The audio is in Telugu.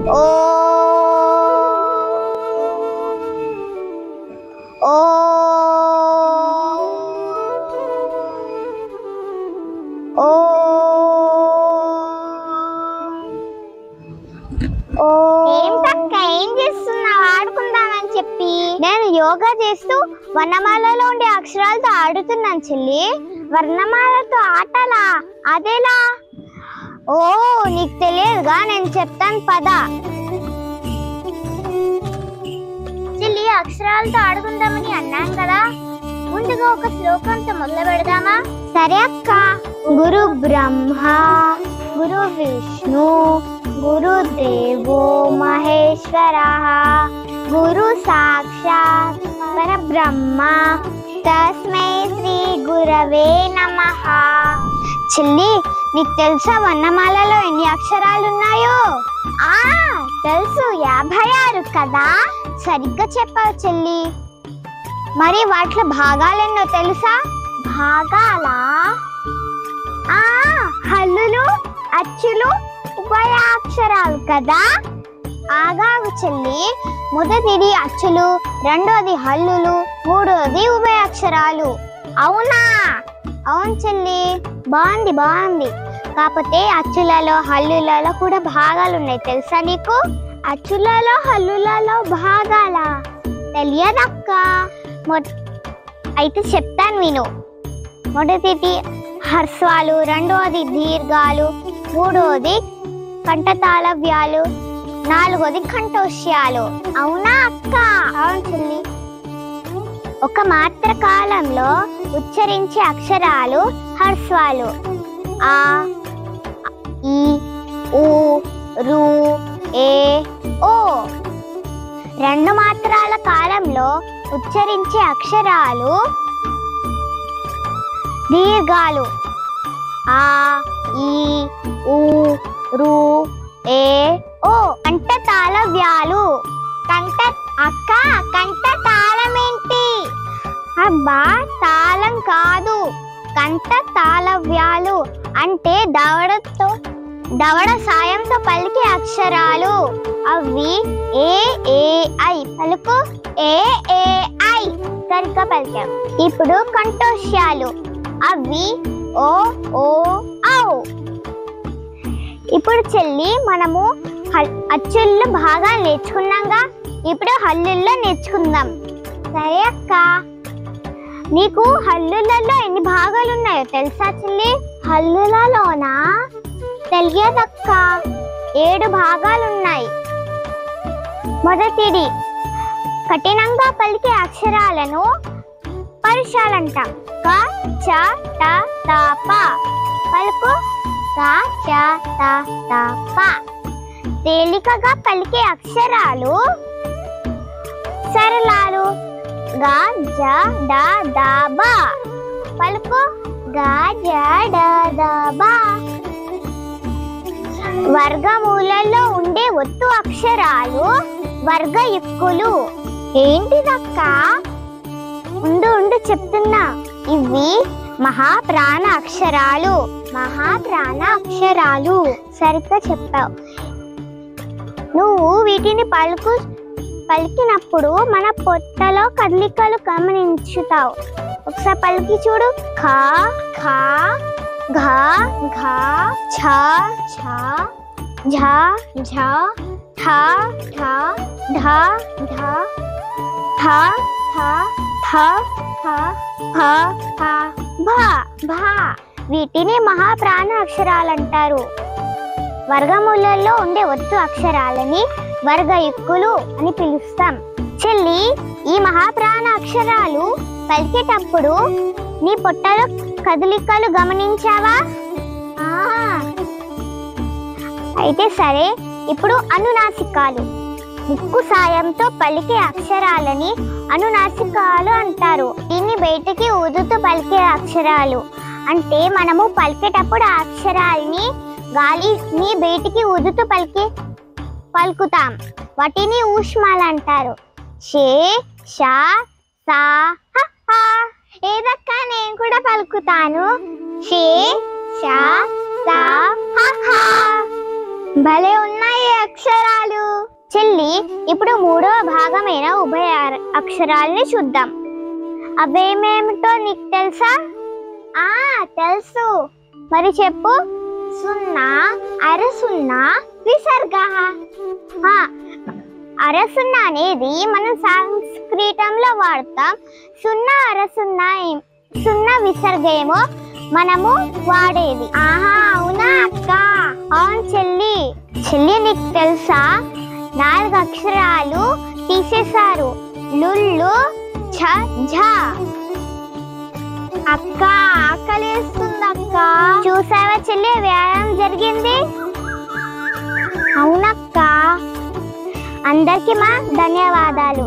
ఓ ఓ ఓ ఏంటక్క ఏం చేస్తున్నావు? ఆడుకుందామని చెప్పి నేను యోగా చేస్తూ వర్ణమాలలో ఉండే అక్షరాలతో ఆడుతున్నాను చెల్లి. వర్ణమాలతో ఆటలా? అదేలా? ఓ నీకు తెలియదుగా, నేను చెప్తాను పద. చెల్లి అక్షరాలతో ఆడుకుందామని అన్నాం కదా, ముందుగా ఒక శ్లోకంతో మొదలు పెడదామా? సరే అక్క. గురు బ్రహ్మ గురు విష్ణు గురుదేవో మహేశ్వరః గురు సాక్షాత్ పరబ్రహ్మ తస్మై శ్రీ గురవే నమః. చెల్లి నీకు తెలుసా వర్ణమాలలో ఎన్ని అక్షరాలు ఉన్నాయో? తెలుసు, 56 కదా. సరిగ్గా చెప్పావు చెల్లి. మరి వాటిలో భాగాలెన్నో తెలుసా? భాగాలా? హల్లులు, అచ్చులు, ఉభయాక్షరాలు కదా. ఆగాగు చెల్లి. మొదటిది అచ్చులు, రెండోది హల్లులు, మూడోది ఉభయాక్షరాలు. అవునా? అవును చెల్లి. బాగుంది బాగుంది. కాకపోతే అచ్చులలో హల్లులలో కూడా భాగాలు ఉన్నాయి తెలుసా నీకు? అచ్చులలో హల్లులలో భాగాలా? తెలియదక్క. అయితే చెప్తాను విను. మొదటిది హ్రస్వాలు, రెండోది దీర్ఘాలు, మూడోది కంఠతాళవ్యాలు, నాలుగోది కంఠోష్యాలు. అవునా అక్క? అవును చెల్లి. ఒక మాత్ర కాలంలో ఉచ్చరించే అక్షరాలు హ్రస్వాలు. ఆ, ఈ, ఊ, రు, ఏ, ఓ. రెండు మాత్రాల కాలంలో ఉచ్చరించే అక్షరాలు దీర్ఘాలు. ఆ, ఈ, ఊ, రు, ఏ, ఓ. కంఠతాళవ్యాలు. అక్క కంఠ తాళం ఏంటి? అబ్బా తాళం కాదు, కంఠ తాళవ్యాలు అంటే దవడ సాయంతో పలికే అక్షరాలు. అవి ఏ ఏ ఐ. పలుకు ఏ ఏ ఐ. సరిగ్గా పలికాం. ఇప్పుడు కంఠోష్యాలు. అవి ఓ ఓ ఔ. ఇప్పుడు చెల్లి మనము అచ్చుల్లో భాగాలు నేర్చుకున్నాంగా, ఇప్పుడు హల్లుల్లో నేర్చుకుందాం. సరే అక్క. నీకు హల్లులలో ఎన్ని భాగాలు ఉన్నాయో తెలుసా చెల్లి? హల్లులలోనా? తెలియదక్క. 7 భాగాలు ఉన్నాయి. మొదటిది కఠినంగా పలికే అక్షరాలను పరుషాలంటాం. క, చ, ట, త, ప. పలుకు క, చ, ట, త, ప. తేలికగా పలికే అక్షరాలు సరళాలు. గ, జ, డ, ద, బ. పలుకు గ, జ, డ, ద, బ. వర్గమూలలో ఉండే ఒత్తు అక్షరాలు వర్గయుక్కులు. ఏంటిదక్క? ఉండు చెప్తున్నా. ఇవి మహాప్రాణ అక్షరాలు. మహాప్రాణ అక్షరాలు. సరిగ్గా చెప్పావు. నువ్వు వీటిని పలికినప్పుడు మన పొట్టలో కదలికలు గమనించుతావు. ఒకసారి పలికి చూడు. ఖ, ఖ, ఘ, ఘ, ఛ, ఛ, ఝ, ఝ, ఠ, ఠ, ఢ, ఢ, థ, థ, థ, థ, ఫ, ఫ, భ, భ. వీటిని మహాప్రాణ అక్షరాలంటారు. వర్గమూలలో ఉండే ఒత్తు అక్షరాలని వర్గయుక్కులు అని పిలుస్తాం. చెల్లి ఈ మహాప్రాణ అక్షరాలు పలికేటప్పుడు నీ పొట్టలో కదలికలు గమనించావా? అయితే సరే. ఇప్పుడు అనునాసికాలు. ముక్కు సాయంతో పలికే అక్షరాలని అనునాసికాలు అంటారు. దీన్ని బయటికి ఊదుతూ పలికే అక్షరాలు. అంటే మనము పలికేటప్పుడు ఆ అక్షరాలని గాలిని బయటికి ఊదుతూ పలుకుతాం. వాటిని ఊష్మాలు అంటారు. షే, షా, సా, హ, హ. ఏదక్క నేను కూడా పలుకుతాను. షే, షా, సా, హ, హ. భలే ఉన్నాయి అక్షరాలు. ఇప్పుడు మూడవ భాగమైన ఉభయ అక్షరాలని చూద్దాం. అవేమేమిటో నీకు తెలుసా? తెలుసు, మరి చెప్పు. సున్నా, అరసున్నా, విసర్గ. అరసున్నా అనేది మనం సంస్కృతంలో వాడతాం. సున్నా అరసున్నా సున్నా విసర్గ ఏమో మనము వాడేది. అవునా అక్క? అవును చెల్లి. నీకు తెలుసా 4 అక్షరాలు తీసేశారు. లుల్లు, ఛ, ఝ. అక్క ఆకలేస్తుంది అక్క. చూసావా చెల్లి, వ్యాయామం జరిగింది. అవునక్క. అందరికీ మా ధన్యవాదాలు.